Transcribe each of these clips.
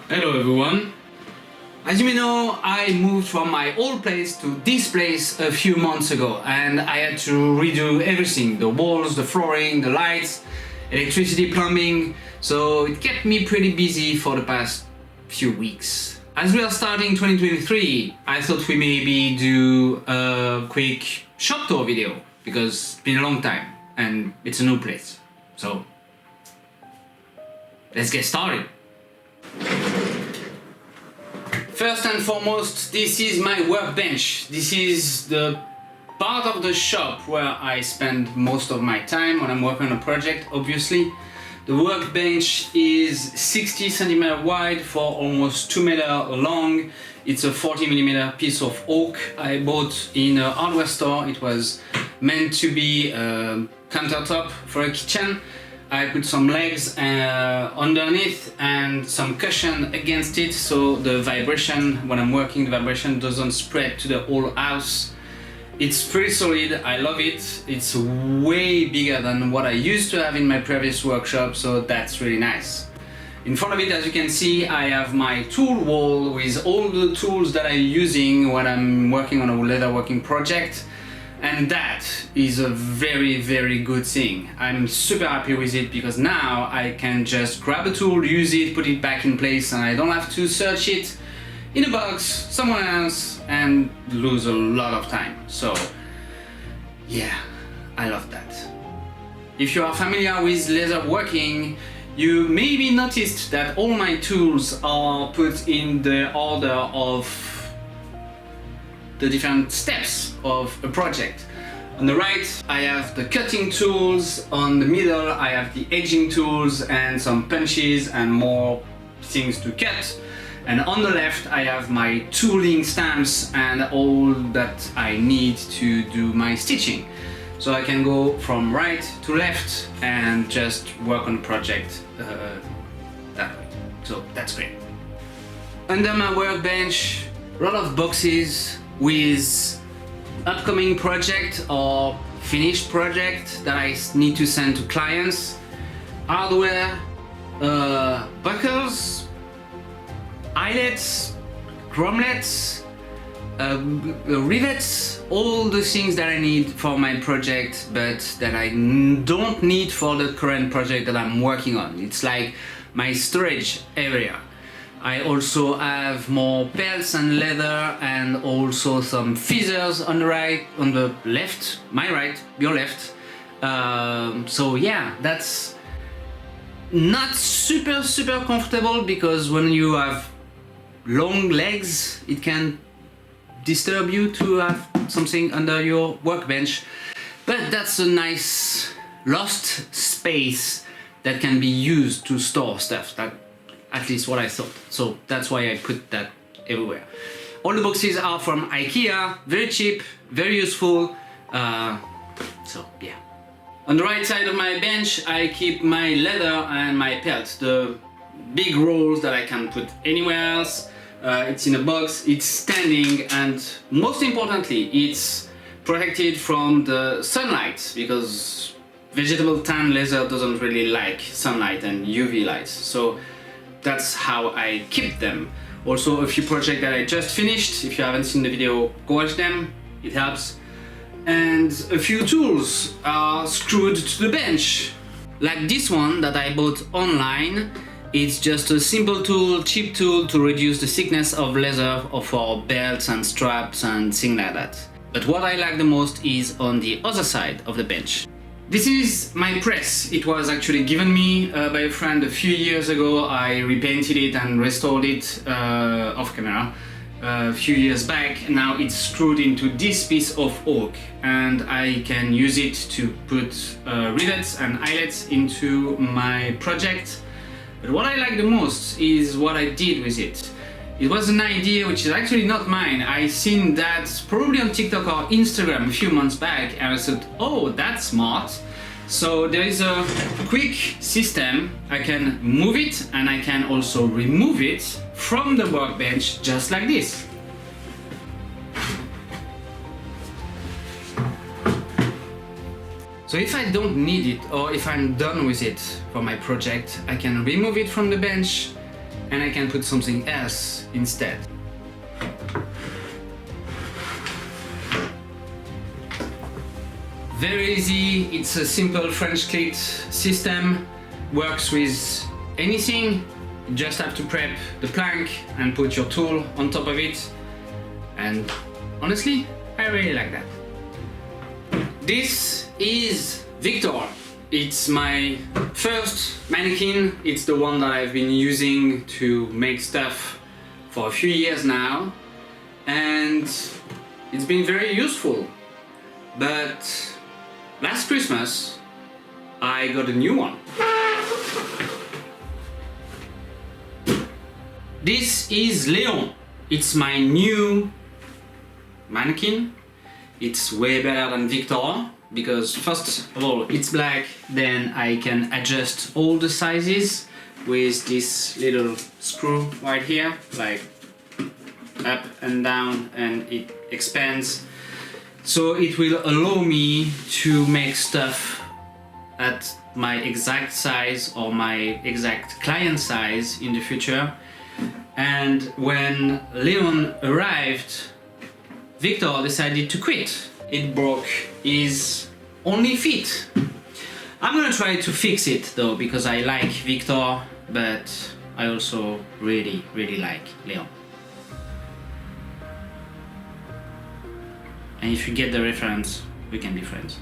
Hello everyone! As you may know, I moved from my old place to this place a few months ago and I had to redo everything, the walls, the flooring, the lights, electricity, plumbing, so it kept me pretty busy for the past few weeks. As we are starting 2023, I thought we maybe do a quick shop tour video because it's been a long time and it's a new place. So let's get started. First and foremost, this is my workbench. This is the part of the shop where I spend most of my time when I'm working on a project, obviously. The workbench is 60 centimeters wide for almost 2 meters long. It's a 40mm piece of oak I bought in a hardware store. It was meant to be a countertop for a kitchen. I put some legs underneath and some cushion against it, so the vibration, when I'm working, the vibration doesn't spread to the whole house. It's pretty solid, I love it. It's way bigger than what I used to have in my previous workshop, so that's really nice. In front of it, as you can see, I have my tool wall with all the tools that I'm using when I'm working on a leatherworking project. And that is a very good thing. I'm super happy with it because now I can just grab a tool, use it, put it back in place, and I don't have to search it in a box somewhere else and lose a lot of time. So yeah, I love that. If you are familiar with leatherworking, you maybe noticed that all my tools are put in the order of the different steps of a project. On the right, I have the cutting tools. On the middle, I have the edging tools and some punches and more things to cut. And on the left, I have my tooling stamps and all that I need to do my stitching. So I can go from right to left and just work on the project that way. So that's great. Under my workbench, a lot of boxes with upcoming project or finished project that I need to send to clients, hardware, buckles, eyelets, grommets, rivets, all the things that I need for my project but that I don't need for the current project that I'm working on. It's like my storage area. I also have more belts and leather and also some feathers on the right, on the left, my right, your left. So yeah, that's not super comfortable because when you have long legs, it can disturb you to have something under your workbench. But that's a nice lost space that can be used to store stuff. At least what I thought. So that's why I put that everywhere. All the boxes are from IKEA, very cheap, very useful. So yeah. On the right side of my bench, I keep my leather and my pelt, the big rolls that I can put anywhere else. It's in a box, it's standing, and most importantly, it's protected from the sunlight because vegetable tan leather doesn't really like sunlight and UV lights. So that's how I keep them. Also a few projects that I just finished. If you haven't seen the video, go watch them, it helps. And a few tools are screwed to the bench. Like this one that I bought online. It's just a simple tool, cheap tool to reduce the thickness of leather for belts and straps and things like that. But what I like the most is on the other side of the bench. This is my press. It was actually given me by a friend a few years ago. I repainted it and restored it off camera a few years back. Now it's screwed into this piece of oak and I can use it to put rivets and eyelets into my project. But what I like the most is what I did with it. It was an idea which is actually not mine. I seen that probably on TikTok or Instagram a few months back and I thought, oh, that's smart. So there is a quick system. I can move it and I can also remove it from the workbench just like this. So if I don't need it or if I'm done with it for my project, I can remove it from the bench, and I can put something else instead. Very easy, it's a simple French clicked system, works with anything. You just have to prep the plank and put your tool on top of it, and honestly, I really like that. This is Victor. It's my first mannequin. It's the one that I've been using to make stuff for a few years now, and it's been very useful. But last Christmas, I got a new one. This is Leon. It's my new mannequin. It's way better than Victor because first of all it's black, then I can adjust all the sizes with this little screw right here, like up and down, and it expands. So it will allow me to make stuff at my exact size or my exact client size in the future. And when Leon arrived, Victor decided to quit. It broke his only feet. I'm gonna try to fix it though, because I like Victor, but I also really like Leon. And if you get the reference, we can be friends.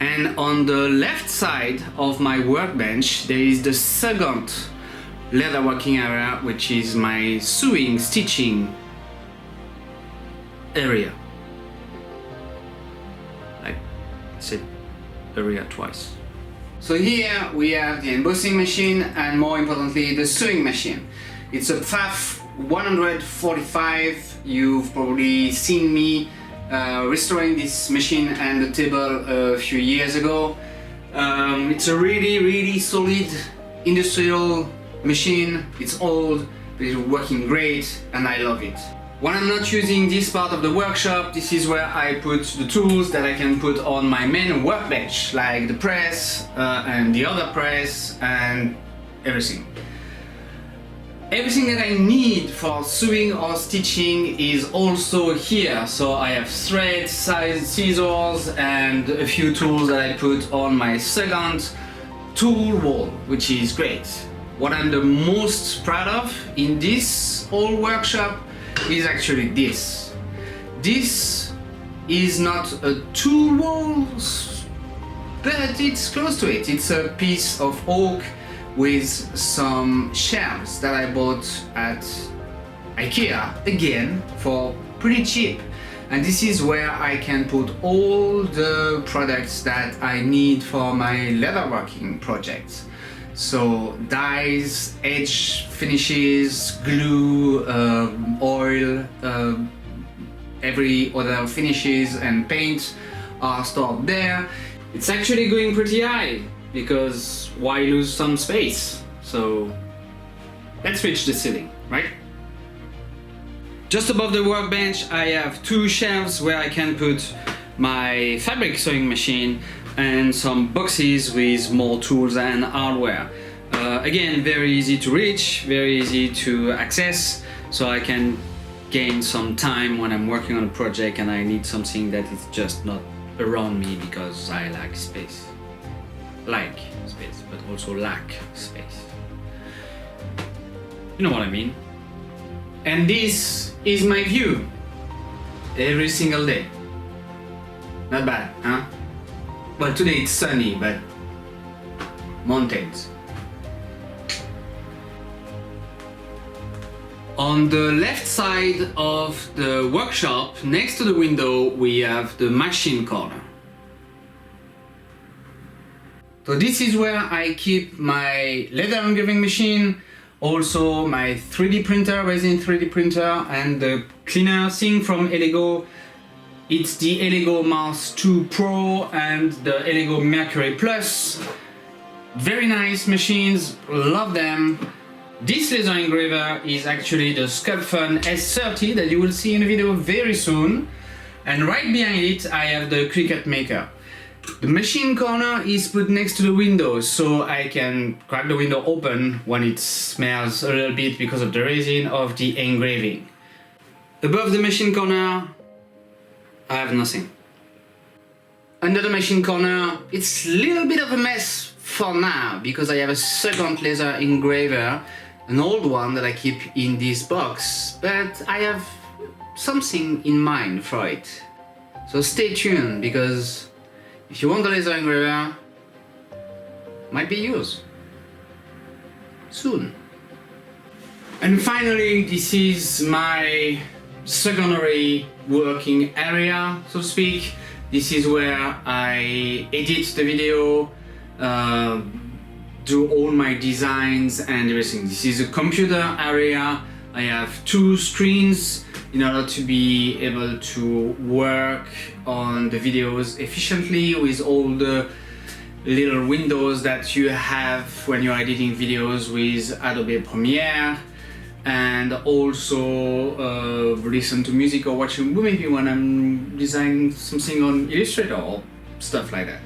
And on the left side of my workbench, there is the second leatherworking area, which is my sewing, stitching area. I said area twice. So here we have the embossing machine and, more importantly, the sewing machine. It's a Pfaff 145. You've probably seen me restoring this machine and the table a few years ago. It's a really solid industrial machine. It's old, but it's working great and I love it. When I'm not using this part of the workshop, this is where I put the tools that I can put on my main workbench, like the press and the other press and everything. Everything that I need for sewing or stitching is also here. So I have thread, scissors, and a few tools that I put on my second tool wall, which is great. What I'm the most proud of in this whole workshop is actually this. This is not a tool wall, but it's close to it. It's a piece of oak with some shelves that I bought at IKEA, again, for pretty cheap. And this is where I can put all the products that I need for my leatherworking projects. So dyes, edge finishes, glue, oil, every other finishes and paint are stored there. It's actually going pretty high, because why lose some space? So let's reach the ceiling, right? Just above the workbench I have two shelves where I can put my fabric sewing machine and some boxes with more tools and hardware. Again, very easy to reach, very easy to access, so I can gain some time when I'm working on a project and I need something that is just not around me because I lack space. Like space, but also lack space. You know what I mean? And this is my view every single day. Not bad, huh? Well, today it's sunny, but mountains. On the left side of the workshop, next to the window, we have the machine corner. So this is where I keep my leather engraving machine, also my 3D printer, resin 3D printer, and the cleaner thing from Elego. It's the Elego Mars 2 Pro and the Elego Mercury Plus. Very nice machines, love them. This laser engraver is actually the Sculpfun S30 that you will see in a video very soon. And right behind it I have the Cricut Maker. The machine corner is put next to the window, so I can crack the window open when it smells a little bit because of the resin of the engraving. Above the machine corner, I have nothing. Under the machine corner, it's a little bit of a mess for now because I have a second laser engraver, an old one that I keep in this box, but I have something in mind for it. So stay tuned, because if you want the laser engraver, might be yours soon. And finally, this is my secondary working area, so to speak. This is where I edit the video, do all my designs and everything. This is a computer area. I have 2 screens in order to be able to work on the videos efficiently with all the little windows that you have when you're editing videos with Adobe Premiere, and also listen to music or watch a movie when I'm designing something on Illustrator or stuff like that.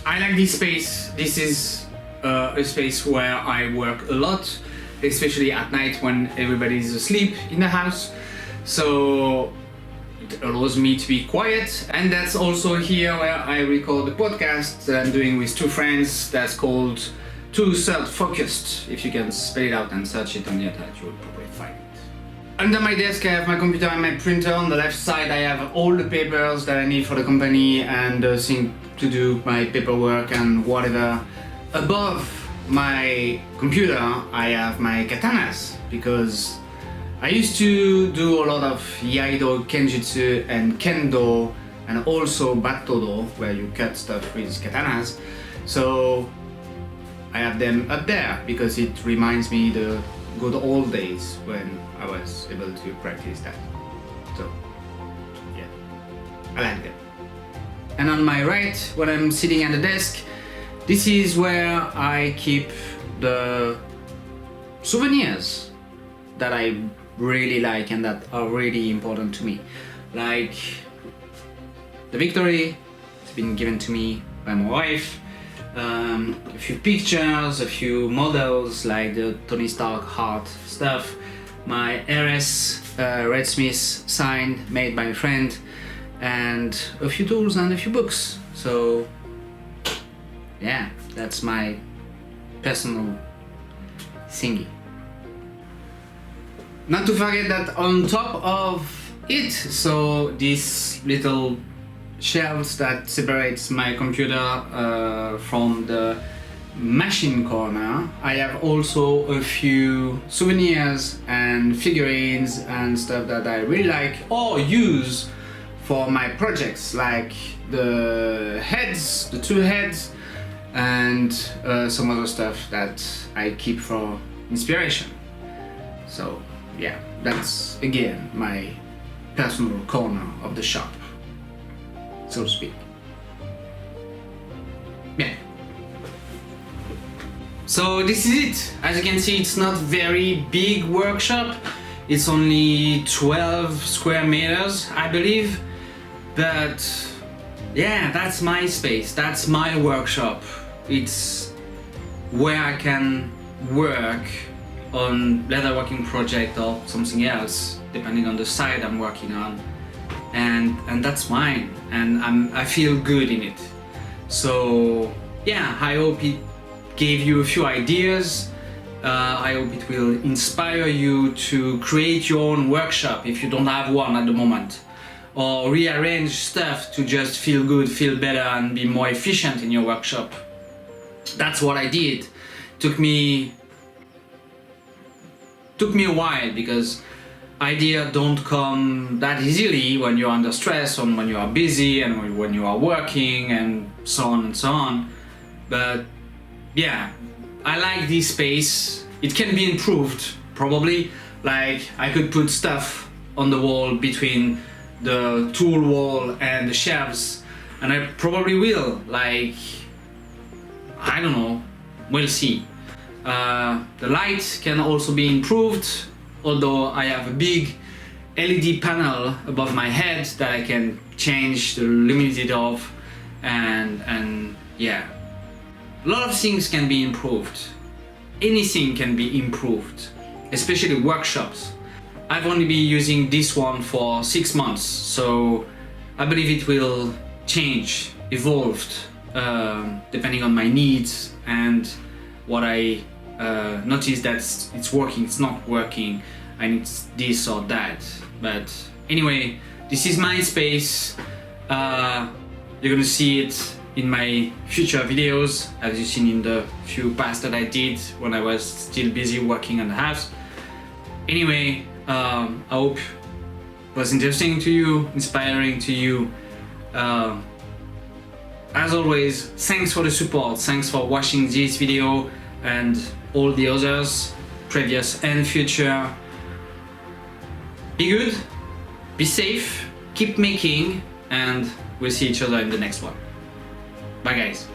I like this space. This is a space where I work a lot, especially at night when everybody's asleep in the house. So it allows me to be quiet, and that's also here where I record the podcast that I'm doing with 2 friends that's called Two Third Focused. If you can spell it out and search it on the internet, you will probably find it. Under my desk I have my computer and my printer. On the left side I have all the papers that I need for the company and the thing to do my paperwork and whatever. Above my computer I have my katanas, because I used to do a lot of Iaido, Kenjutsu and Kendo, and also Battodo, where you cut stuff with katanas. So I have them up there because it reminds me the good old days when I was able to practice that. So yeah, I like them. And on my right, when I'm sitting at the desk, this is where I keep the souvenirs that I really like and that are really important to me. Like the Victory, it's been given to me by my wife. A few pictures, a few models like the Tony Stark heart stuff, my RS Redsmith sign made by a friend, and a few tools and a few books. So yeah, that's my personal thingy. Not to forget that on top of it, so these little shelves that separates my computer from the machine corner, I have also a few souvenirs and figurines and stuff that I really like or use for my projects, like the heads, the 2 heads, and some other stuff that I keep for inspiration. So yeah, that's again my personal corner of the shop, so to speak. Yeah. So this is it. As you can see, it's not very big workshop. It's only 12 square meters, I believe. But yeah, that's my space. That's my workshop. It's where I can work on leatherworking project or something else, depending on the side I'm working on, and that's mine, and I feel good in it. So yeah, I hope it gave you a few ideas. I hope it will inspire you to create your own workshop if you don't have one at the moment, or rearrange stuff to just feel good, feel better, and be more efficient in your workshop. That's what I did. Took me a while, because ideas don't come that easily when you're under stress, or when you are busy, and when you are working, and so on and so on. But yeah, I like this space. It can be improved, probably. Like, I could put stuff on the wall between the tool wall and the shelves, and I probably will. Like, I don't know, we'll see. The light can also be improved, although I have a big LED panel above my head that I can change the luminosity of, and yeah, a lot of things can be improved. Anything can be improved, especially workshops. I've only been using this one for 6 months, so I believe it will change, evolve, depending on my needs and what I notice that it's working, it's not working, I need this or that. But anyway, this is my space. You're gonna see it in my future videos, as you've seen in the few past that I did when I was still busy working on the house. Anyway, I hope it was interesting to you, inspiring to you. As always, thanks for the support, thanks for watching this video and all the others, previous and future. Be good, be safe, keep making, and we'll see each other in the next one. Bye guys.